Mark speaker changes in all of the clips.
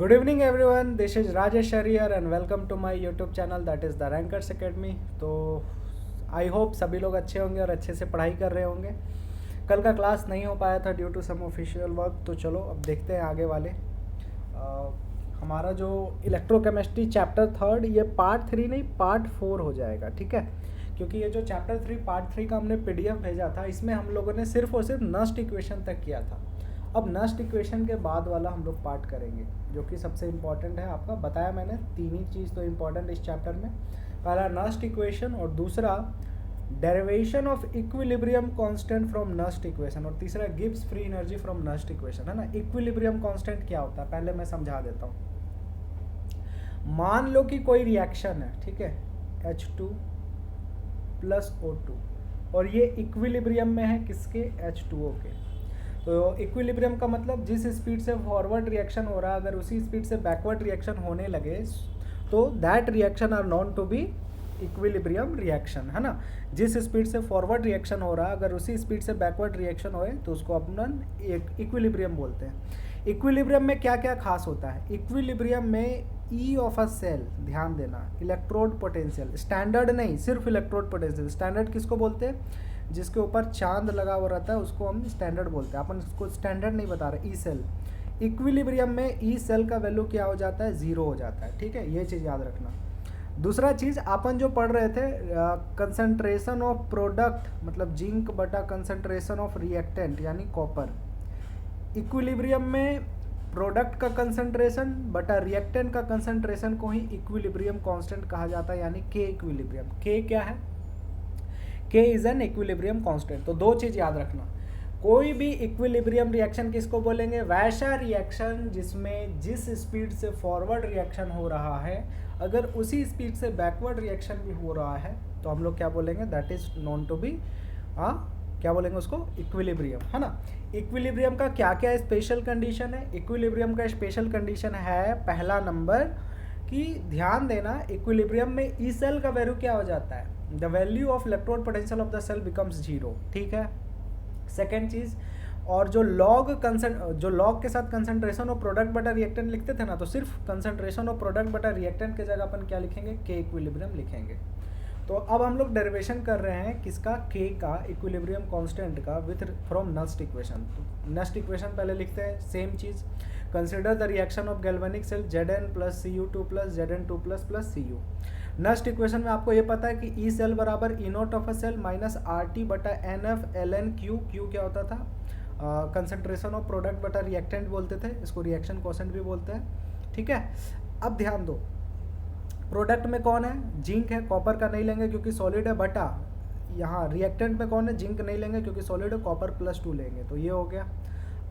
Speaker 1: Good evening everyone, this is Rajesh Ariyar and welcome to my YouTube channel that is the Rankers Academy। तो I hope सभी लोग अच्छे होंगे और अच्छे से पढ़ाई कर रहे होंगे। कल का क्लास नहीं हो पाया था due to some official work, तो चलो अब देखते हैं आगे वाले। हमारा जो इलेक्ट्रोकेमिस्ट्री चैप्टर थर्ड ये पार्ट 3 नहीं पार्ट 4 हो जाएगा, ठीक है। क्योंकि ये जो चैप्टर 3 पार्ट 3 का हमने PDF भेजा था, इसमें हम लोगों ने सिर्फ और सिर्फ नस्ट इक्वेशन तक किया था। अब नस्ट इक्वेशन के बाद वाला हम लोग पार्ट करेंगे जो कि सबसे इम्पॉर्टेंट है। आपका बताया मैंने तीन ही चीज़ तो इम्पॉर्टेंट इस चैप्टर में। पहला नस्ट इक्वेशन, और दूसरा derivation of equilibrium constant from Nernst equation, और तीसरा Gibbs free energy from Nernst equation, है ना। इक्विलिब्रियम कांस्टेंट क्या होता है पहले मैं समझा देता हूँ। मान लो कि कोई रिएक्शन है, ठीक है, H2 प्लस O2, और ये इक्विलिब्रियम में है किसके, H2O के। तो इक्विलिब्रियम का मतलब जिस स्पीड से फॉरवर्ड रिएक्शन हो रहा है अगर उसी स्पीड से बैकवर्ड रिएक्शन होने लगे तो that reaction are known to be equilibrium reaction, है ना। जिस स्पीड से फॉरवर्ड रिएक्शन हो रहा है अगर उसी स्पीड से बैकवर्ड रिएक्शन होए तो उसको अपन इक्विलिब्रियम बोलते हैं। इक्विलिब्रियम में क्या क्या खास होता है, इक्विलिब्रियम में ई ऑफ अ सेल, ध्यान देना, इलेक्ट्रोड पोटेंशियल, स्टैंडर्ड नहीं सिर्फ इलेक्ट्रोड पोटेंशियल। स्टैंडर्ड किसको बोलते हैं, जिसके ऊपर चांद लगा हुआ रहता है उसको हम स्टैंडर्ड बोलते हैं। अपन उसको स्टैंडर्ड नहीं बता रहे, ई सेल। इक्विलिब्रियम में ई सेल का वैल्यू क्या हो जाता है, जीरो हो जाता है, ठीक है, ये चीज़ याद रखना। दूसरा चीज़ अपन जो पढ़ रहे थे कंसंट्रेशन ऑफ प्रोडक्ट मतलब जिंक बटा कंसंट्रेशन ऑफ रिएक्टेंट यानी कॉपर। इक्विलिब्रियम में प्रोडक्ट का कंसंट्रेशन बटा रिएक्टेंट का कंसंट्रेशन को ही इक्विलिब्रियम कांस्टेंट कहा जाता है, यानी के इक्विलिब्रियम। के क्या है, के इज एन इक्विलिब्रियम कांस्टेंट। तो दो चीज़ याद रखना, कोई भी इक्विलिब्रियम रिएक्शन किसको बोलेंगे, वैसा रिएक्शन जिसमें जिस स्पीड से फॉरवर्ड रिएक्शन हो रहा है अगर उसी स्पीड से बैकवर्ड रिएक्शन भी हो रहा है तो हम लोग क्या बोलेंगे, that is known to be क्या बोलेंगे उसको, इक्विलिब्रियम, है ना। इक्विलिब्रियम का क्या क्या स्पेशल कंडीशन है, इक्विलिब्रियम का स्पेशल कंडीशन है पहला नंबर कि ध्यान देना इक्विलिब्रियम में ई सेल का वैल्यू क्या हो जाता है, the value of electrode potential of the cell becomes zero, ठीक है। सेकेंड चीज, और जो लॉग के साथ कंसंट्रेशन ऑफ प्रोडक्ट बटा रिएक्टेंट लिखते थे ना, तो सिर्फ कंसंट्रेशन ऑफ प्रोडक्ट बटा रिएक्टेंट के जगह अपन क्या लिखेंगे, के इक्विलिब्रियम लिखेंगे। तो अब हम लोग डेरिवेशन कर रहे हैं किसका, के का, इक्विलिब्रियम कांस्टेंट का विथ फ्रॉम नस्ट इक्वेशन। तो नस्ट इक्वेशन पहले लिखते हैं, सेम चीज़, consider the reaction of galvanic cell Zn plus Cu2 plus Zn2 plus plus Cu। Nernst equation में आपको ये पता है कि ई सेल बराबर E not of a cell minus RT बटा NF ln Q। Q क्या होता था, कंसंट्रेशन ऑफ प्रोडक्ट बटा रिएक्टेंट बोलते थे, इसको रिएक्शन कोसेंट भी बोलते हैं, ठीक है। अब ध्यान दो, प्रोडक्ट में कौन है, जिंक है, कॉपर का नहीं लेंगे क्योंकि सॉलिड है, बटा यहाँ रिएक्टेंट में कौन है, जिंक नहीं लेंगे क्योंकि सॉलिड है, कॉपर +2 लेंगे, तो ये हो गया।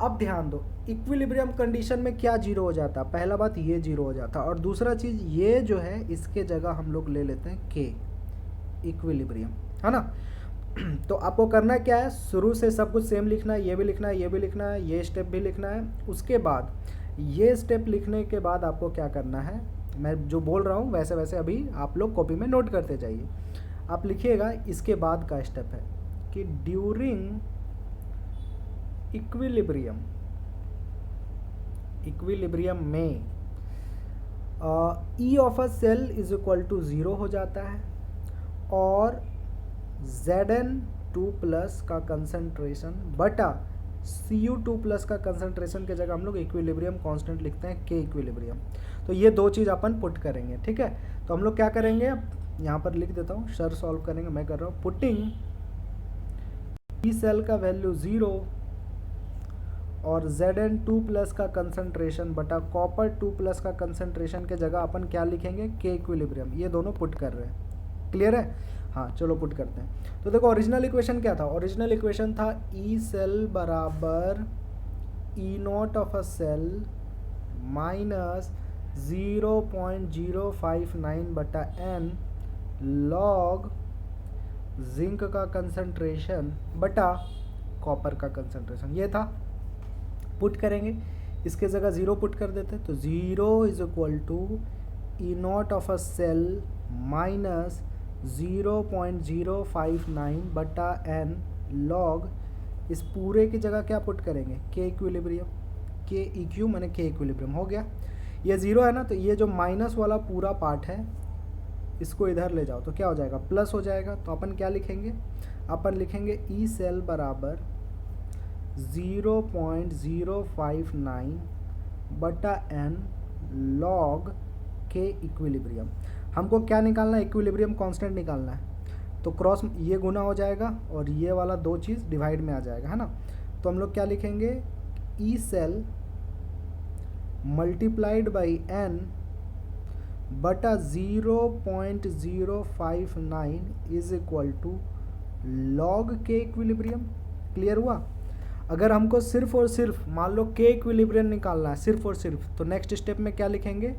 Speaker 1: अब ध्यान दो, इक्विलिब्रियम कंडीशन में क्या जीरो हो जाता, पहला बात ये जीरो हो जाता, और दूसरा चीज़ ये जो है इसके जगह हम लोग ले लेते हैं के इक्विलिब्रियम, है ना। तो आपको करना क्या है, शुरू से सब कुछ सेम लिखना है, ये भी लिखना है, ये भी लिखना है, ये स्टेप भी लिखना है। उसके बाद ये स्टेप लिखने के बाद आपको क्या करना है, मैं जो बोल रहा हूँ वैसे वैसे अभी आप लोग कॉपी में नोट करते जाइए। आप लिखिएगा इसके बाद का स्टेप है कि ड्यूरिंग इक्विलिब्रियम में E of a cell is equal to 0 हो जाता है, और Zn2 प्लस का कंसंट्रेशन बटा Cu2 प्लस का कंसंट्रेशन के जगह हम लोग इक्विलिब्रियम कांस्टेंट लिखते हैं, के इक्विलिब्रियम। तो ये दो चीज़ अपन पुट करेंगे, ठीक है। तो हम लोग क्या करेंगे, यहाँ पर लिख देता हूँ, सर सॉल्व करेंगे, मैं कर रहा हूँ, पुटिंग ई सेल का वैल्यू 0 और Zn2 प्लस का कंसंट्रेशन बटा कॉपर 2 प्लस का कंसंट्रेशन के जगह अपन क्या लिखेंगे, के इक्विलिब्रियम। ये दोनों पुट कर रहे हैं, क्लियर है। हाँ चलो पुट करते हैं। तो देखो ओरिजिनल इक्वेशन क्या था, ओरिजिनल इक्वेशन था ई सेल बराबर E not of a cell minus 0.059 बटा n लॉग जिंक का कंसंट्रेशन बटा कॉपर का कंसंट्रेशन, ये था। पुट करेंगे, इसके जगह 0 पुट कर देते, तो 0 is equal to E not of a cell minus 0.059 बटा n लॉग, इस पूरे की जगह क्या पुट करेंगे, के इक्विलिब्रियम, के ई क्यू मैंने के इक्विलिब्रियम हो गया। ये 0 है ना, तो ये जो माइनस वाला पूरा पार्ट है इसको इधर ले जाओ तो क्या हो जाएगा, प्लस हो जाएगा। तो अपन क्या लिखेंगे, अपन लिखेंगे ई सेल बराबर 0.059 बटा एन लॉग के इक्विलिब्रियम। हमको क्या निकालना है, इक्विलिब्रियम कांस्टेंट निकालना है। तो क्रॉस ये गुना हो जाएगा और ये वाला दो चीज़ डिवाइड में आ जाएगा, है ना। तो हम लोग क्या लिखेंगे, E cell multiplied by N बटा 0.059 is equal to log K equilibrium. Clear हुआ। अगर हमको सिर्फ और सिर्फ मान लो के इक्विलिब्रियम निकालना है सिर्फ और सिर्फ, तो नेक्स्ट स्टेप में क्या लिखेंगे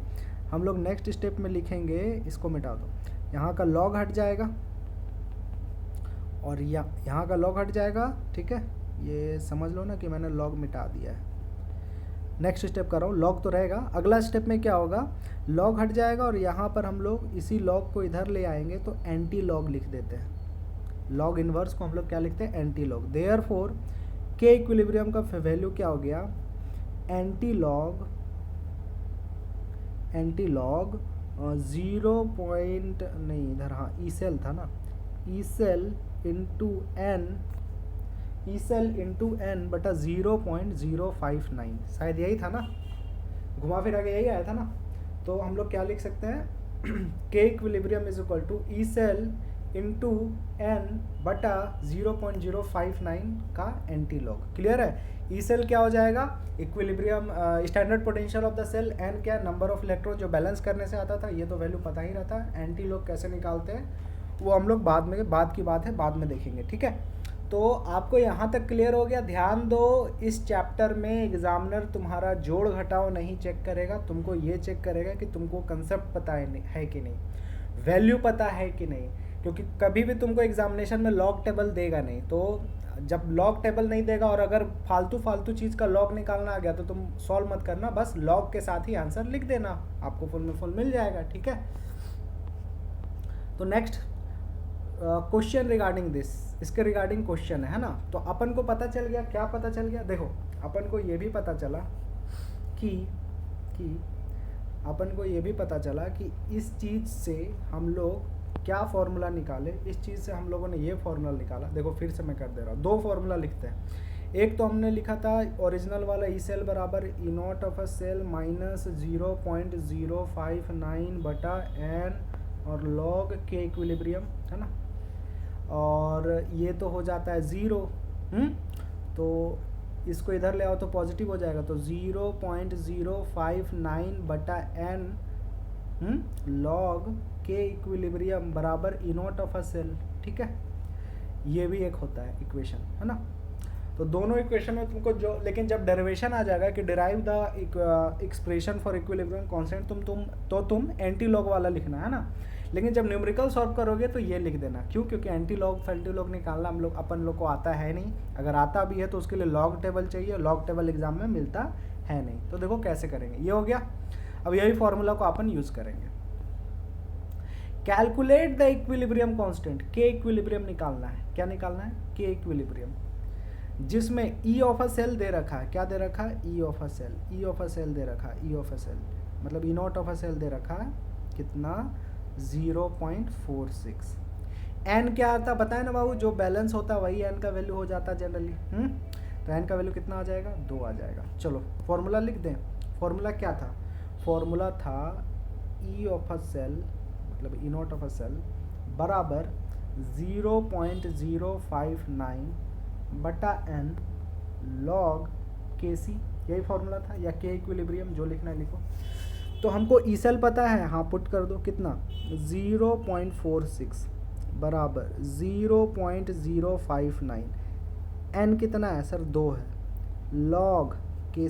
Speaker 1: हम लोग, नेक्स्ट स्टेप में लिखेंगे, इसको मिटा दो, यहाँ का लॉग हट जाएगा और यहाँ का लॉग हट जाएगा, ठीक है। ये समझ लो ना कि मैंने लॉग मिटा दिया है। नेक्स्ट स्टेप कर रहा हूँ, लॉग तो रहेगा। अगला स्टेप में क्या होगा, लॉग हट जाएगा और यहाँ पर हम लोग इसी लॉग को इधर ले आएंगे तो एंटी लॉग लिख देते हैं। लॉग इनवर्स को हम लोग क्या लिखते हैं, एंटी लॉग। देयरफॉर के इक्विलिब्रियम का वैल्यू क्या हो गया, एंटी लॉग 0 पॉइंट नहीं इधर, हाँ ई सेल था ना, ई सेल इंटू एन बटा 0.059, शायद यही था ना, घुमा फिरा के यही आया था ना। तो हम लोग क्या लिख सकते हैं, K equilibrium is equal to E cell into N बटा 0.059 का एंटी लॉग। क्लियर है। ई सेल क्या हो जाएगा, equilibrium standard potential of the cell, N क्या, नंबर ऑफ इलेक्ट्रॉन जो बैलेंस करने से आता था, ये तो वैल्यू पता ही रहता है। एंटी लॉग कैसे निकालते हैं वो हम लोग बाद की बात है, बाद में देखेंगे, ठीक है। तो आपको यहाँ तक क्लियर हो गया। ध्यान दो, इस चैप्टर में एग्जामिनर तुम्हारा जोड़ घटाव नहीं चेक करेगा, तुमको ये चेक करेगा कि तुमको कंसेप्ट पता है कि नहीं, वैल्यू पता है कि नहीं। क्योंकि कभी भी तुमको एग्जामिनेशन में लॉग टेबल देगा नहीं, तो जब लॉग टेबल नहीं देगा और अगर फालतू चीज़ का लॉग निकालना आ गया तो तुम सॉल्व मत करना, बस लॉग के साथ ही आंसर लिख देना, आपको फुल में फुल मिल जाएगा, ठीक है। तो नेक्स्ट क्वेश्चन रिगार्डिंग दिस, इसके रिगार्डिंग क्वेश्चन है ना। तो अपन को पता चल गया, क्या पता चल गया, देखो अपन को ये भी पता चला कि इस चीज़ से हम लोग क्या फॉर्मूला निकाले, इस चीज़ से हम लोगों ने ये फॉर्मूला निकाला। देखो फिर से मैं कर दे रहा हूँ, दो फॉर्मूला लिखते हैं। एक तो हमने लिखा था ओरिजिनल वाला, ई सेल बराबर E not of a cell minus 0.059 बटा एन और लॉग के इक्विलिब्रियम, है ना। और ये तो हो जाता है 0, तो इसको इधर ले आओ तो पॉजिटिव हो जाएगा, तो 0.059 बटा एन लॉग के इक्विलिब्रियम बराबर E not of a cell, ठीक है। ये भी एक होता है इक्वेशन, है ना। तो दोनों इक्वेशन में तुमको जो, लेकिन जब डेरिवेशन आ जाएगा कि derive the expression for equilibrium constant, तुम एंटी लॉग वाला लिखना है ना। लेकिन जब न्यूमेरिकल सॉल्व करोगे तो ये लिख देना, क्यों, क्योंकि एंटी लॉग निकालना अपन लोग को आता है नहीं। अगर आता भी है तो उसके लिए लॉग टेबल चाहिए, लॉग टेबल एग्जाम में मिलता है नहीं। तो देखो कैसे करेंगे, ये हो गया। अब यही फॉर्मूला को अपन यूज करेंगे। कैलकुलेट द इक्विलिब्रियम कांस्टेंट, के इक्विलिब्रियम निकालना है। क्या निकालना है, के इक्विलिब्रियम, जिसमें ई ऑफ अ सेल दे रखा है, क्या दे रखा है, ई ऑफ अ सेल दे रखा है, ई ऑफ अ सेल मतलब ई नॉट ऑफ अ सेल दे रखा है, कितना 0.46। एन क्या आता बताए ना बाबू, जो बैलेंस होता है वही एन का वैल्यू हो जाता है जनरली। तो एन का वैल्यू कितना आ जाएगा, 2 आ जाएगा। चलो फॉर्मूला लिख दें। फॉर्मूला क्या था, फॉर्मूला था ई ऑफ अ सेल मतलब ई नॉट ऑफ अ सेल बराबर 0.059 बटा एन लॉग के सी, यही फॉर्मूला था, या के इक्विलिब्रियम जो लिखना है लिखो। तो हमको ई सेल पता है, हाँ पुट कर दो, कितना 0.46 बराबर 0.059, एन कितना है सर, 2 है, लॉग के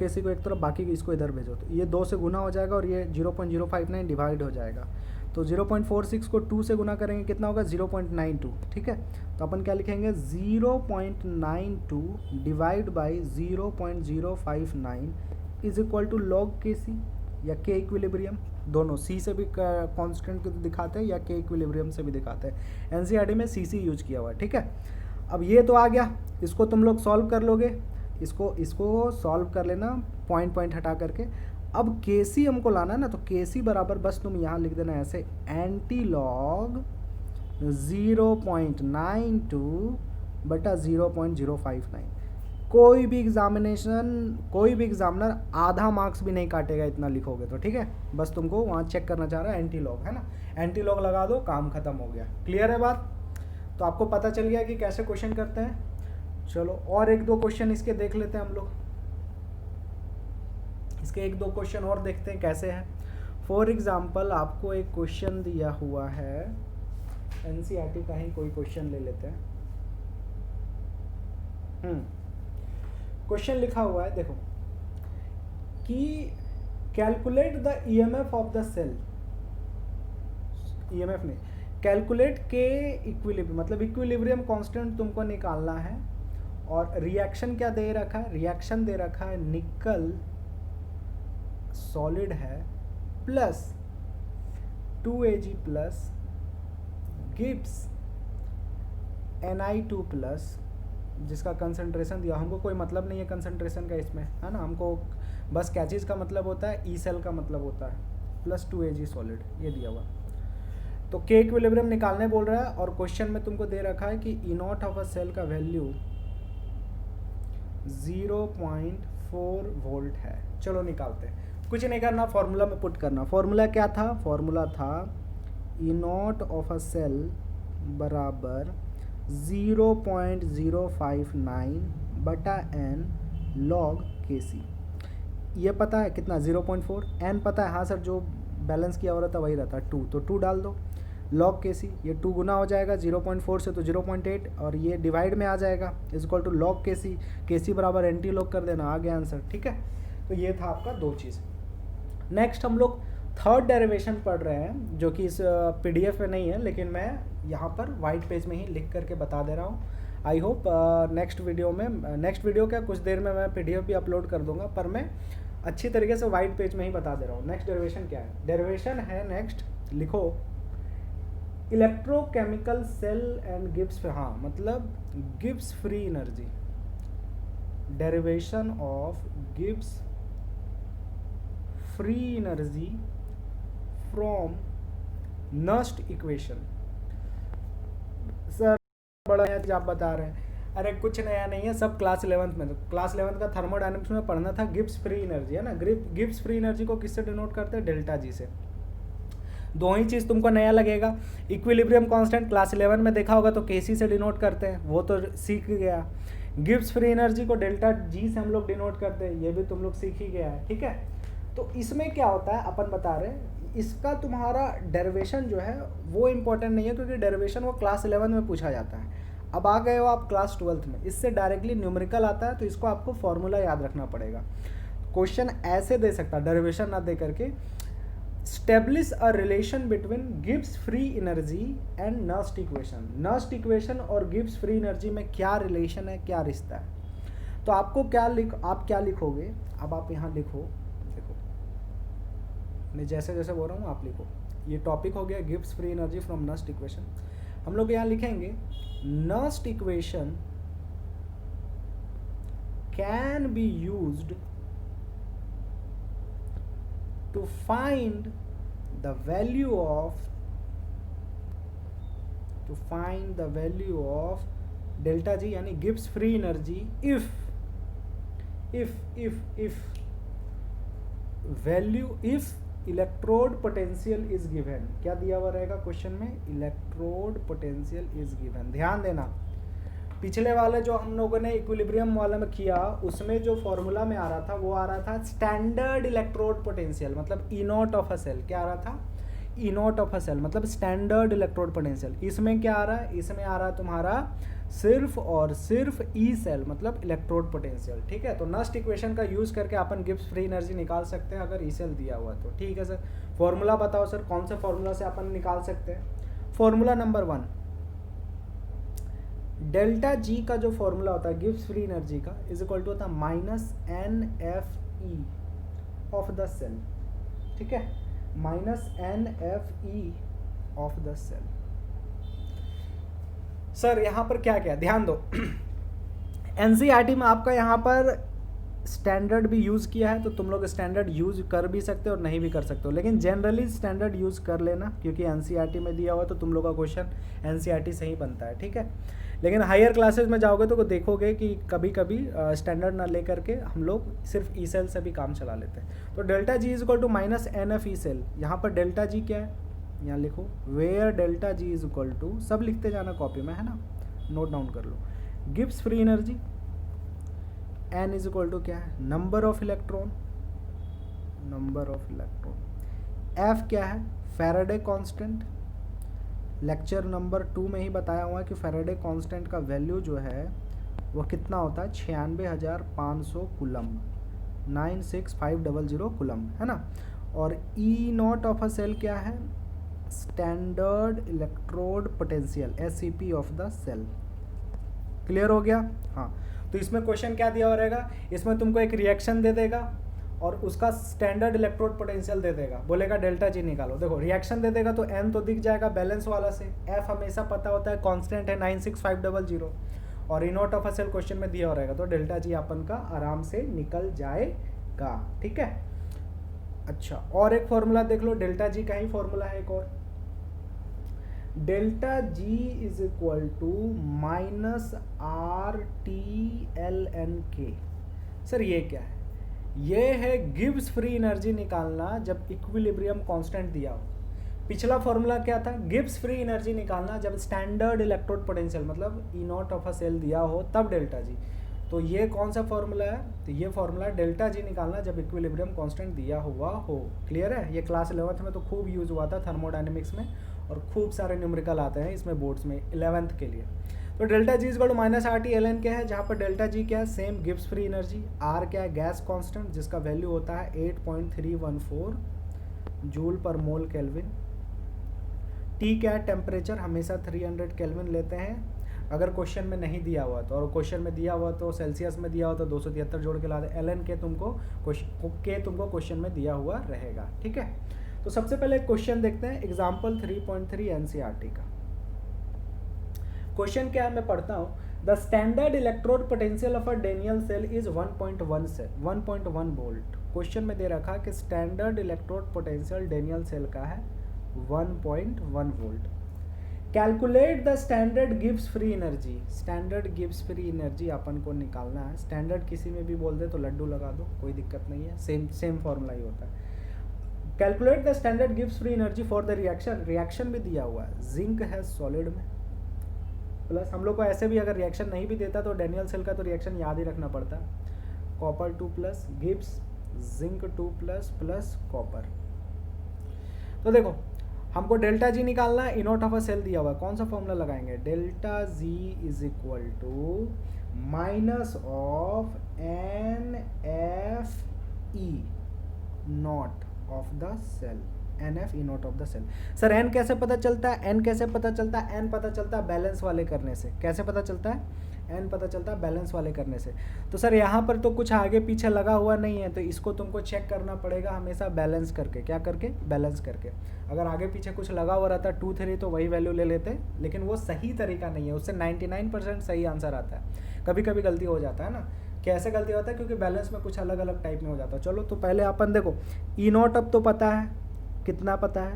Speaker 1: सी को एक तरफ, बाकी इसको इधर भेजो, तो ये 2 से गुना हो जाएगा और ये 0.059 डिवाइड हो जाएगा। तो 0.46 को 2 से गुना करेंगे, कितना होगा 0.92, ठीक है। तो अपन क्या लिखेंगे, 0.92 divide by 0.059 is equal to log K C या के इक्विलिब्रियम। दोनों सी से भी कांस्टेंट दिखाते हैं या के इक्विलिब्रियम से भी दिखाते हैं, एनसीईआरटी में सी यूज किया हुआ है, ठीक है। अब ये तो आ गया, इसको तुम लोग सॉल्व कर लोगे। इसको सॉल्व कर लेना पॉइंट पॉइंट हटा करके। अब Kc हमको लाना है ना, तो Kc बराबर बस तुम यहाँ लिख देना ऐसे, एंटी लॉग 0.92 बटा 0.059। कोई भी एग्जामिनर आधा मार्क्स भी नहीं काटेगा इतना लिखोगे तो, ठीक है। बस तुमको वहाँ चेक करना चाह रहा है एंटी लॉग, है ना, एंटी लॉग लगा दो, काम खत्म हो गया। क्लियर है बात? तो आपको पता चल गया कि कैसे क्वेश्चन करते हैं। चलो और एक दो क्वेश्चन इसके देख लेते हैं हम लोग। इसके एक दो क्वेश्चन और देखते हैं कैसे है। फॉर एग्जाम्पल आपको एक क्वेश्चन दिया हुआ है, एनसीईआरटी का ही कोई क्वेश्चन ले लेते हैं। क्वेश्चन लिखा हुआ है, देखो कि calculate the EMF of the cell, EMF नहीं, कैलकुलेट के इक्विलिब्रियम, मतलब इक्विलिब्रियम कांस्टेंट तुमको निकालना है। और रिएक्शन क्या दे रखा है? रिएक्शन दे रखा है निकल सॉलिड है plus 2Ag plus Gibbs Ni2 plus, जिसका कंसंट्रेशन दिया, हमको कोई मतलब नहीं है कंसंट्रेशन का इसमें, है ना, हमको बस क्या चीज़ का मतलब होता है, ई सेल का मतलब होता है, प्लस 2Ag सॉलिड, ये दिया हुआ। तो के इक्विलिब्रियम निकालने बोल रहा है, और क्वेश्चन में तुमको दे रखा है कि ई नॉट ऑफ अ सेल का वैल्यू 0.4 वोल्ट है। चलो निकालते हैं, कुछ नहीं करना, फॉर्मूला में पुट करना। फॉर्मूला क्या था? फॉर्मूला था E not of a cell बराबर 0.059 बटा n log Kc। ये पता है कितना? 0.4। n पता है, हाँ सर, जो बैलेंस किया हो रहा था वही रहता है 2, तो 2 डाल दो। log Kc, ये 2 गुना हो जाएगा 0.4 से, तो 0.8, और ये डिवाइड में आ जाएगा, is equal to log Kc। Kc बराबर एंटी लॉग कर देना, आ गया आंसर, ठीक है। तो ये था आपका दो चीज़। नेक्स्ट हम लोग थर्ड डेरिवेशन पढ़ रहे हैं, जो कि इस PDF में नहीं है, लेकिन मैं यहाँ पर वाइट पेज में ही लिख करके बता दे रहा हूँ। आई होप नेक्स्ट वीडियो क्या, कुछ देर में मैं PDF भी अपलोड कर दूंगा, पर मैं अच्छी तरीके से वाइट पेज में ही बता दे रहा हूँ। नेक्स्ट डेरिवेशन क्या है? डेरिवेशन है, नेक्स्ट लिखो, इलेक्ट्रोकेमिकल सेल एंड गिब्स, हाँ मतलब Gibbs free energy, derivation of Gibbs free energy from Nernst equation. Sir बड़ा नया आप बता रहे हैं, अरे कुछ नया नहीं है, सब क्लास 11th में, तो क्लास 11th का थर्मोडायनेमिक्स में पढ़ना था। गिब्स फ्री एनर्जी है ना, गिब्स फ्री एनर्जी को किससे डिनोट करते हैं? डेल्टा जी से। दो ही चीज़ तुमको नया लगेगा। इक्विलिब्रियम कांस्टेंट क्लास 11 में देखा होगा, तो Kc से डिनोट करते हैं, वो तो सीख गया। गिब्स फ्री एनर्जी को डेल्टा जी से हम लोग डिनोट करते हैं, ये भी तुम लोग सीख ही गया है, ठीक है। तो इसमें क्या होता है, अपन बता रहे हैं, इसका तुम्हारा डेरिवेशन जो है वो इम्पोर्टेंट नहीं है, क्योंकि डेरिवेशन वो क्लास 11 में पूछा जाता है। अब आ गए हो आप क्लास 12th में, इससे डायरेक्टली न्यूमेरिकल आता है, तो इसको आपको फॉर्मूला याद रखना पड़ेगा। क्वेश्चन ऐसे दे सकता है, डेरिवेशन ना दे करके, establish a relation between Gibbs free energy and Nernst equation. Nernst equation और गिब्स फ्री एनर्जी में क्या रिलेशन है, क्या रिश्ता है? तो आपको आप क्या लिखोगे? अब आप यहाँ लिखो, देखो मैं जैसे जैसे बोल रहा हूँ आप लिखो। ये टॉपिक हो गया Gibbs free energy from Nernst equation. हम लोग यहाँ लिखेंगे Nernst equation can be used to find the value of delta G, यानी Gibbs free energy if electrode potential is given. क्या दिया हुआ रहेगा क्वेश्चन में? Electrode potential is given. ध्यान देना, पिछले वाले जो हम लोगों ने इक्विलिब्रियम वाले में किया, उसमें जो फॉर्मूला में आ रहा था वो आ रहा था स्टैंडर्ड इलेक्ट्रोड पोटेंशियल, मतलब ई नॉट ऑफ अ सेल। क्या आ रहा था? E not of a cell, मतलब स्टैंडर्ड इलेक्ट्रोड पोटेंशियल। इसमें क्या आ रहा है? इसमें आ रहा है तुम्हारा सिर्फ और सिर्फ ई सेल, मतलब इलेक्ट्रोड पोटेंशियल, ठीक है। तो नस्ट इक्वेशन का यूज करके अपन गिब्स फ्री एनर्जी निकाल सकते हैं अगर ई सेल दिया हुआ तो, ठीक है सर। फॉर्मूला बताओ सर, कौन से फॉर्मूला से अपन निकाल सकते हैं? फॉर्मूला नंबर 1, डेल्टा जी का जो फॉर्मूला होता है गिब्स फ्री एनर्जी का, इज इक्वल टू होता है -NFE ऑफ द सेल, ठीक है, -NFE of the cell. Sir यहाँ पर क्या क्या ध्यान दो, एनसीईआरटी में आपका यहाँ पर स्टैंडर्ड भी यूज़ किया है, तो तुम लोग स्टैंडर्ड यूज़ कर भी सकते हो और नहीं भी कर सकते हो, लेकिन जनरली स्टैंडर्ड यूज़ कर लेना, क्योंकि एनसीईआरटी में दिया हुआ तो तुम लोग का क्वेश्चन एनसीईआरटी से ही बनता है, ठीक है। लेकिन हायर क्लासेस में जाओगे तो देखोगे कि कभी कभी स्टैंडर्ड ना लेकर के हम लोग सिर्फ ई सेल से भी काम चला लेते हैं। तो delta G is equal to minus N F E cell. यहाँ पर डेल्टा जी क्या है, यहाँ लिखो where delta G is equal to, सब लिखते जाना कॉपी में, है ना, नोट डाउन कर लो। Gibbs free energy, N is equal to क्या है, number of electron, number of electron. F क्या है, फैराडे कांस्टेंट। लेक्चर नंबर 2 में ही बताया हुआ है कि फैराडे कांस्टेंट का वैल्यू जो है वो कितना होता है, 96,500 कूलम, 96500 कूलम, है ना। और E not of a cell क्या है, standard electrode potential, SEP of the cell. Clear हो गया। हाँ, तो इसमें क्वेश्चन क्या दिया हुआ रहेगा, इसमें तुमको एक रिएक्शन दे देगा और उसका स्टैंडर्ड इलेक्ट्रोड पोटेंशियल दे देगा, बोलेगा डेल्टा जी निकालो। देखो रिएक्शन दे देगा तो एन तो दिख जाएगा बैलेंस वाला से, एफ हमेशा पता होता है कांस्टेंट है 96500, और E not of a cell question में दिया हो रहेगा, तो डेल्टा जी अपन का आराम से निकल जाएगा, ठीक है। अच्छा, और एक फॉर्मूला देख लो, डेल्टा जी का ही फॉर्मूला है एक और, delta G is equal to minus R T L N K. Sir ये क्या है, ये है गिब्स फ्री एनर्जी निकालना जब इक्विलिब्रियम कांस्टेंट दिया हो। पिछला फॉर्मूला क्या था, गिब्स फ्री एनर्जी निकालना जब स्टैंडर्ड इलेक्ट्रोड पोटेंशियल मतलब ई नॉट ऑफ अ सेल दिया हो तब डेल्टा जी। तो ये कौन सा फॉर्मूला है, तो ये फॉर्मूला डेल्टा जी निकालना जब इक्विलिब्रियम कांस्टेंट दिया हुआ हो। क्लियर है, ये क्लास 11th में तो खूब यूज हुआ था थर्मोडायनेमिक्स में, और खूब सारे न्यूमेरिकल आते हैं इसमें बोर्ड्स में 11th के लिए। तो delta G is equal to minus R T L N क्या है, जहाँ पर डेल्टा जी क्या है, same Gibbs free energy, R क्या है, गैस कांस्टेंट जिसका वैल्यू होता है 8.314 जूल पर मोल केल्विन, टी क्या है, टेम्परेचर हमेशा 300 केल्विन लेते हैं अगर क्वेश्चन में नहीं दिया हुआ तो, और क्वेश्चन में दिया हुआ तो सेल्सियस में दिया हुआ तो 273 जोड़ के लाते, एल एन के तुमको क्वेश्चन में दिया हुआ रहेगा, ठीक है। तो सबसे पहले क्वेश्चन देखते हैं, एग्जाम्पल 3.3 एनसीईआरटी का क्वेश्चन क्या है, मैं पढ़ता हूँ। The standard electrode potential of a Daniell cell is 1.1 volt. Question में दे रखा कि standard electrode potential Daniell cell का है 1.1 volt. Calculate the standard Gibbs free energy. Standard Gibbs free energy अपन को निकालना है। स्टैंडर्ड किसी में भी बोल दे तो लड्डू लगा दो, कोई दिक्कत नहीं है, सेम फॉर्मूला ही होता है। Calculate the standard Gibbs free energy for the reaction. Reaction भी दिया हुआ है, जिंक है सॉलिड में, प्लस हम लोग को ऐसे भी अगर रिएक्शन नहीं भी देता तो डेनियल सेल का तो रिएक्शन याद ही रखना पड़ता है, copper 2 plus Gibbs zinc 2 plus plus copper. तो देखो हमको डेल्टा जी निकालना है, इनोट ऑफ अ सेल दिया हुआ है, कौन सा फॉर्मूला लगाएंगे, delta G is equal to minus of N F E not of the cell, N F E not of the cell. Sir N कैसे पता चलता है, एन कैसे पता चलता है, एन पता चलता है बैलेंस वाले करने से। कैसे पता चलता है, एन पता चलता है बैलेंस वाले करने से। तो सर यहाँ पर तो कुछ आगे पीछे लगा हुआ नहीं है, तो इसको तुमको चेक करना पड़ेगा हमेशा बैलेंस करके। क्या करके, बैलेंस करके। अगर आगे पीछे कुछ लगा हुआ रहता 2 3 तो वही वैल्यू ले लेते, लेकिन वो सही तरीका नहीं है, उससे 99% सही आंसर आता है। कभी कभी गलती हो जाता है ना, कैसे गलती होता है, क्योंकि बैलेंस में कुछ अलग अलग टाइप में हो जाता है। चलो तो पहले अपन देखो, ई नॉट अब तो पता है, कितना पता है,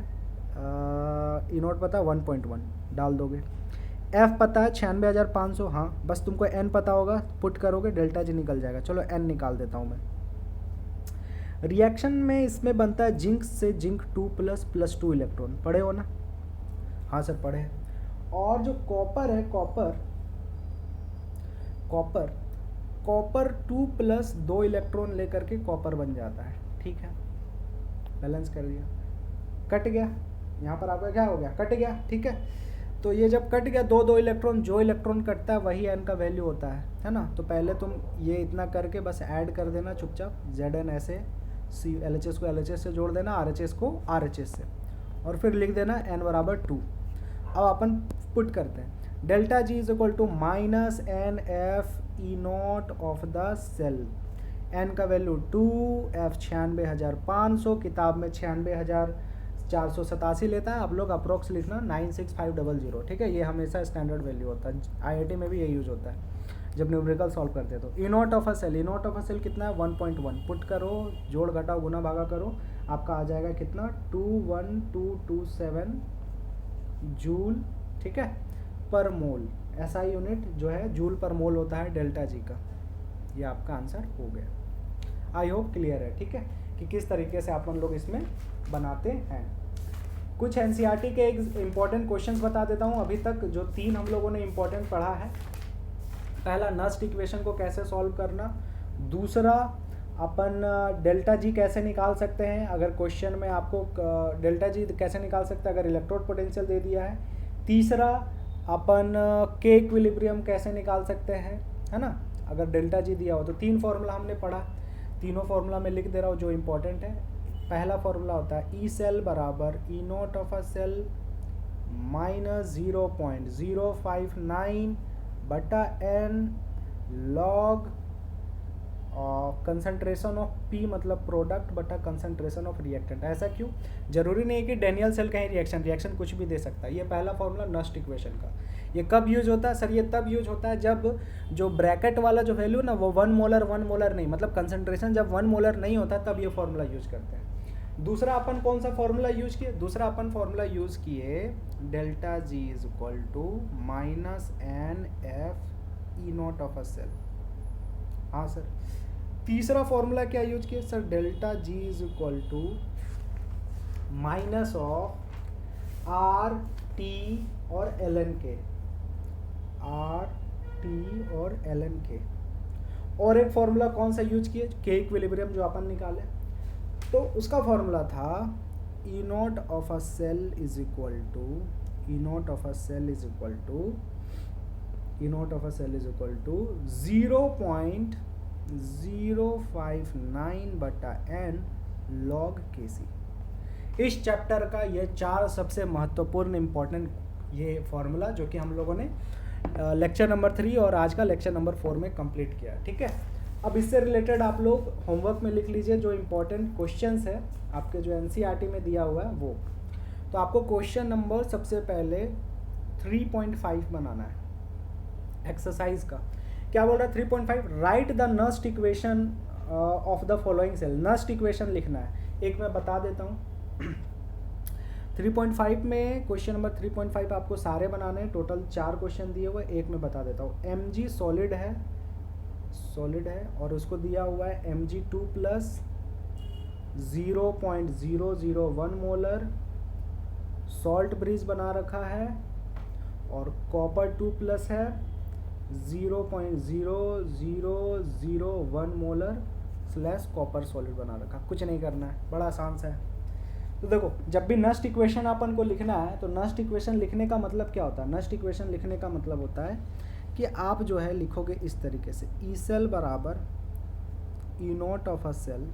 Speaker 1: ई नॉट पता है 1.1 डाल दोगे, एफ पता है 96,500, हाँ बस तुमको एन पता होगा, पुट करोगे डेल्टा जी निकल जाएगा। चलो एन निकाल देता हूँ मैं। रिएक्शन में इसमें बनता है जिंक से जिंक 2 प्लस प्लस 2 इलेक्ट्रॉन, पढ़े हो ना, हाँ सर पढ़े हैं। और जो कॉपर है, कॉपर 2 प्लस 2 इलेक्ट्रॉन लेकर के कॉपर बन जाता है, ठीक है, बैलेंस कर दिया, कट गया, यहाँ पर आपका क्या हो गया, कट गया, ठीक है। तो ये जब कट गया 2 इलेक्ट्रॉन, जो इलेक्ट्रॉन कटता है वही एन का वैल्यू होता है ना। तो पहले तुम ये इतना करके बस ऐड कर देना चुपचाप, जेड एन ऐसे, सी एल एच एस को एल एच एस से जोड़ देना, आर एच एस को आर एच एस से, और फिर लिख देना एन बराबर 2। अब अपन पुट करते हैं, delta G is equal to minus N F E not of the cell, N का वैल्यू 2, एफ 96,500, किताब में 96,487 लेता है, आप लोग अप्रोक्स लिखना 96500, ठीक है, ये हमेशा स्टैंडर्ड वैल्यू होता है, आईआईटी में भी ये यूज होता है। जब न्यूमेरिकल सॉल्व करते हैं। तो ई नॉट ऑफ अ सेल कितना है 1.1, पुट करो, जोड़ घटाओ गुना भागा करो, आपका आ जाएगा कितना 21227 जूल, ठीक है, पर मोल। एसआई यूनिट जो है जूल पर मोल होता है डेल्टा जी का। ये आपका आंसर हो गया। आई होप क्लियर है, ठीक है, कि किस तरीके से अपन लोग इसमें बनाते हैं। कुछ एनसीईआरटी के एक इम्पॉर्टेंट क्वेश्चंस बता देता हूँ अभी तक जो 3 हम लोगों ने इम्पॉर्टेंट पढ़ा है। पहला नस्ट इक्वेशन को कैसे सॉल्व करना, दूसरा अपन डेल्टा जी कैसे निकाल सकते हैं अगर क्वेश्चन में आपको डेल्टा जी कैसे निकाल सकते हैं अगर इलेक्ट्रोड पोटेंशियल दे दिया है, तीसरा अपन के इक्विलिब्रियम कैसे निकाल सकते हैं, है ना, अगर डेल्टा जी दिया हो। तो 3 फॉर्मूला हमने पढ़ा, तीनों फार्मूला में लिख दे रहा हूँ जो इम्पोर्टेंट है। पहला फार्मूला होता है ई सेल बराबर E not of a cell minus 0.059 बटा N log concentration of P, मतलब प्रोडक्ट बटा कंसंट्रेशन ऑफ रिएक्टेंट। ऐसा क्यों? जरूरी नहीं कि डेनियल सेल का ही रिएक्शन कुछ भी दे सकता है। ये पहला फॉर्मूला नस्ट इक्वेशन का। ये कब यूज होता है सर? ये तब यूज होता है जब जो ब्रैकेट वाला जो वैल्यू ना वो 1 मोलर नहीं, मतलब कंसंट्रेशन जब 1 मोलर नहीं होता तब ये फॉर्मूला यूज करते हैं। दूसरा अपन कौन सा फॉर्मूला यूज किए? दूसरा अपन फॉर्मूला यूज किए delta G is equal to minus N F E not of a cell. हाँ सर। तीसरा फॉर्मूला क्या यूज किए sir? Delta G is equal to minus of R T और L N K, R T और L N K. और एक formula कौन सा यूज किए? के इक्विलिब्रियम जो अपन निकाले, तो उसका फॉर्मूला था E not of a cell is equal to E not of a cell is equal to E not of a cell is equal to 0.059 बटा एन लॉग के सी। इस चैप्टर का ये 4 सबसे महत्वपूर्ण इंपॉर्टेंट ये फॉर्मूला जो कि हम लोगों ने लेक्चर नंबर 3 और आज का लेक्चर नंबर 4 में कंप्लीट किया, ठीक है। अब इससे रिलेटेड आप लोग होमवर्क में लिख लीजिए जो इम्पोर्टेंट क्वेश्चंस है आपके जो एनसीईआरटी में दिया हुआ है वो। तो आपको क्वेश्चन नंबर सबसे पहले 3.5 बनाना है एक्सरसाइज का। क्या बोल रहा है 3.5? Write the Nernst equation of the following cell. Nernst equation लिखना है। एक मैं बता देता हूँ 3.5 में क्वेश्चन नंबर 3.5 आपको सारे बनाने हैं। टोटल 4 क्वेश्चन दिए हुए, एक मैं बता देता हूँ। Mg सॉलिड है और उसको दिया हुआ है Mg2 plus 0.001 molar salt bridge बना रखा है, और कॉपर 2 प्लस है 0.0001 मोलर स्लैश कॉपर सॉलिड बना रखा। कुछ नहीं करना है, बड़ा आसान सा है। तो देखो जब भी नस्ट इक्वेशन अपन को लिखना है तो नस्ट इक्वेशन लिखने का मतलब क्या होता है? नस्ट इक्वेशन लिखने का मतलब होता है कि आप जो है लिखोगे इस तरीके से, ई सेल बराबर E not of a cell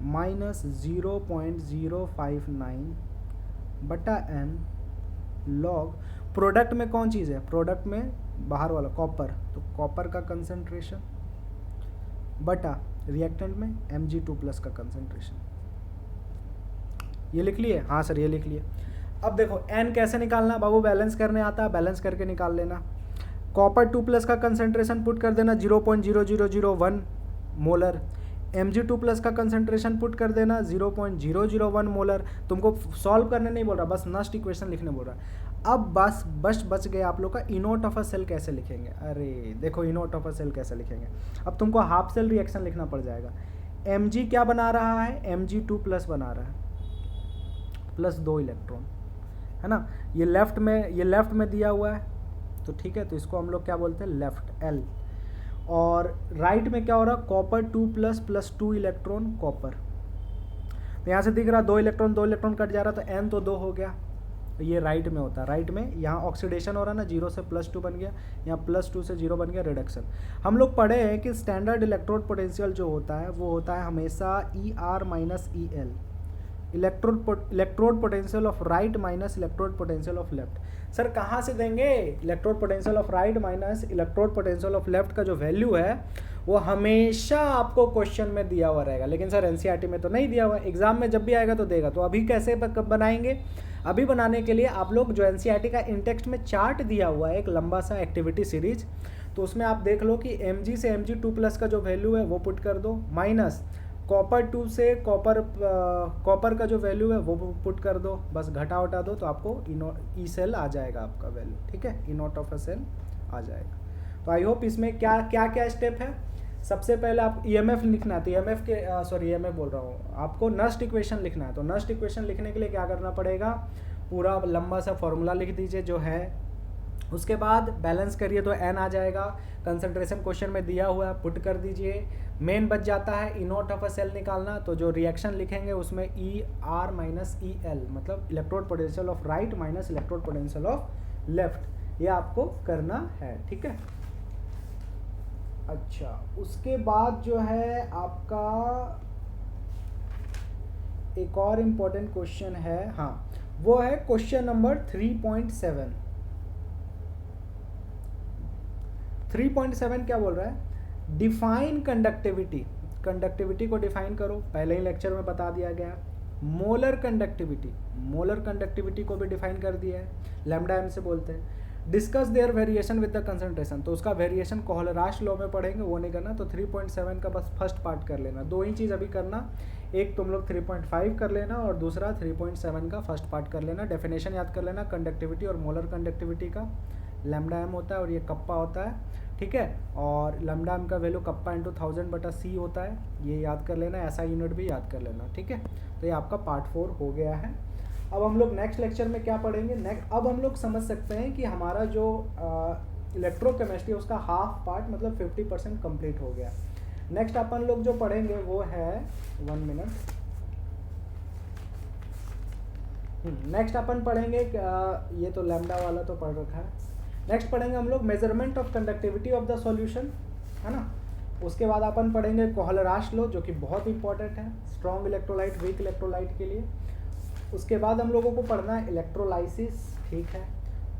Speaker 1: minus 0.059 बटा एन लॉग। प्रोडक्ट में कौन चीज़ है? प्रोडक्ट में बाहर वाला कॉपर, तो कॉपर का कंसंट्रेशन बटा रिएक्टेंट में Mg2 प्लस का कंसंट्रेशन। ये लिख लिए? हाँ सर ये लिख लिए। अब देखो n कैसे निकालना बाबू? बैलेंस करने आता है, बैलेंस करके निकाल लेना। कॉपर 2 प्लस का कंसंट्रेशन पुट कर देना 0.0001 मोलर। Mg2 प्लस का कंसंट्रेशन पुट कर देना 0.001 मोलर। तुमको सॉल्व करने नहीं बोल रहा, बस नस्ट इक्वेशन लिखने बोल रहा है। अब बस बच गए आप लोग का ई नॉट ऑफ अ सेल कैसे लिखेंगे। अरे देखो ई नॉट ऑफ अ सेल कैसे लिखेंगे। अब तुमको हाफ सेल रिएक्शन लिखना पड़ जाएगा। Mg क्या बना रहा है? Mg2 प्लस बना रहा है, प्लस 2 इलेक्ट्रॉन, है ना। ये लेफ्ट में दिया हुआ है, तो ठीक है, तो इसको हम लोग क्या बोलते हैं? Left L। और राइट में क्या हो रहा है? Copper 2 plus 2 electron copper. तो यहाँ से दिख रहा 2 इलेक्ट्रॉन कट जा रहा, तो n तो 2 हो गया। तो ये राइट में होता है। राइट में यहाँ ऑक्सीडेशन हो रहा है ना, 0 से +2 बन गया, यहाँ +2 से 0 बन गया, रिडक्शन। हम लोग पढ़े हैं कि स्टैंडर्ड इलेक्ट्रोड पोटेंशियल जो होता है वो होता है हमेशा ER minus EL, electrode potential of right minus electrode potential of left. Sir कहाँ से देंगे? Electrode potential of right minus electrode potential of left का जो वैल्यू है वो हमेशा आपको क्वेश्चन में दिया हुआ रहेगा, लेकिन सर एनसीईआरटी में तो नहीं दिया हुआ, एग्जाम में जब भी आएगा तो देगा। तो अभी कैसे बनाएंगे? अभी बनाने के लिए आप लोग जो एनसीईआरटी का इंटेक्स्ट में चार्ट दिया हुआ है एक लंबा सा एक्टिविटी सीरीज, तो उसमें आप देख लो कि Mg से Mg2+ का जो वैल्यू है वो पुट कर दो, माइनस कॉपर 2 से कॉपर का जो वैल्यू है वो पुट कर दो, बस घटा उठा दो तो आपको ई सेल आ जाएगा आपका वैल्यू, ठीक है, E not of a cell आ जाएगा। तो आई होप इसमें क्या क्या क्या स्टेप है। सबसे पहले आप ईएमएफ लिखना है, तो ईएमएफ के ईएमएफ बोल रहा हूँ, आपको नस्ट इक्वेशन लिखना है। तो नस्ट इक्वेशन लिखने के लिए क्या करना पड़ेगा, पूरा लंबा सा फॉर्मूला लिख दीजिए जो है, उसके बाद बैलेंस करिए तो एन आ जाएगा, कंसंट्रेशन क्वेश्चन में दिया हुआ है पुट कर दीजिए, मेन बच जाता है E not of a cell निकालना। तो जो रिएक्शन लिखेंगे उसमें E R minus E L, मतलब electrode potential of right minus electrode potential of left, ये आपको करना है, ठीक है। अच्छा, उसके बाद जो है आपका एक और इम्पोर्टेंट क्वेश्चन है, हाँ, वो है क्वेश्चन नंबर 3.7। 3.7 क्या बोल रहा है, डिफाइन कंडक्टिविटी। कंडक्टिविटी को डिफाइन करो, पहले ही लेक्चर में बता दिया गया। मोलर कंडक्टिविटी को भी डिफाइन कर दिया है, लैम्डा एम से बोलते हैं। Discuss their variation with the concentration, तो उसका वेरिएशन कोहलराश लॉ में पढ़ेंगे, वो नहीं करना। तो 3.7 का बस फर्स्ट पार्ट कर लेना, दो ही चीज़ अभी करना, एक तुम लोग 3.5 कर लेना और दूसरा 3.7 का फर्स्ट पार्ट कर लेना। डेफिनेशन याद कर लेना कंडक्टिविटी और मोलर कंडक्टिविटी का, लैम्डा एम होता है और ये कप्पा होता है, ठीक है। और लैम्डा एम का वैल्यू कप्पा इंटू 1000/c होता है, ये याद कर लेना, ऐसा यूनिट भी याद कर लेना, ठीक है। तो ये आपका पार्ट 4 हो गया है। अब हम लोग नेक्स्ट लेक्चर में क्या पढ़ेंगे, अब हम लोग समझ सकते हैं कि हमारा जो इलेक्ट्रोकेमिस्ट्री है उसका हाफ पार्ट मतलब 50% कंप्लीट हो गया। नेक्स्ट अपन लोग जो पढ़ेंगे वो है 1 मिनट, नेक्स्ट अपन पढ़ेंगे ये तो लैम्डा वाला तो पढ़ रखा है। नेक्स्ट पढ़ेंगे हम लोग measurement of conductivity of the solution, है ना। उसके बाद अपन पढ़ेंगे कोहलराश लॉ जो कि बहुत इंपॉर्टेंट है स्ट्रॉन्ग इलेक्ट्रोलाइट वीक इलेक्ट्रोलाइट के लिए। उसके बाद हम लोगों को पढ़ना है इलेक्ट्रोलाइसिस, ठीक है।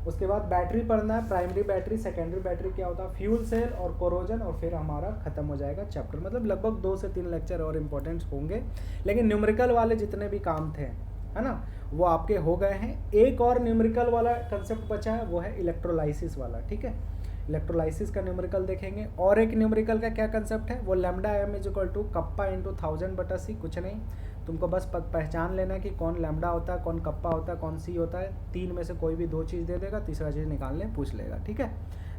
Speaker 1: उसके बाद बैटरी पढ़ना है, प्राइमरी बैटरी सेकेंडरी बैटरी क्या होता है, फ्यूल सेल और कोरोजन, और फिर हमारा खत्म हो जाएगा चैप्टर। मतलब लगभग 2 से 3 लेक्चर और इम्पोर्टेंट होंगे, लेकिन न्यूमेरिकल वाले जितने भी काम थे, है ना, वो आपके हो गए हैं। एक और न्यूमेरिकल वाला कंसेप्ट बचा है, वो है इलेक्ट्रोलाइसिस वाला, ठीक है। इलेक्ट्रोलाइसिस का न्यूमेरिकल देखेंगे। और एक न्यूमेरिकल का क्या कंसेप्ट है, वो lambda M is equal to kappa into 1000/c, कुछ नहीं, तुमको बस पहचान लेना है कि कौन लैम्डा होता है, कौन कप्पा होता है, कौन सी होता है। 3 में से कोई भी 2 चीज़ दे देगा, तीसरा चीज़ निकालने पूछ लेगा, ठीक है।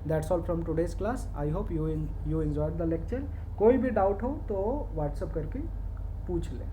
Speaker 1: That's all from today's class. I hope you enjoyed the lecture. कोई भी डाउट हो तो व्हाट्सअप करके पूछ ले।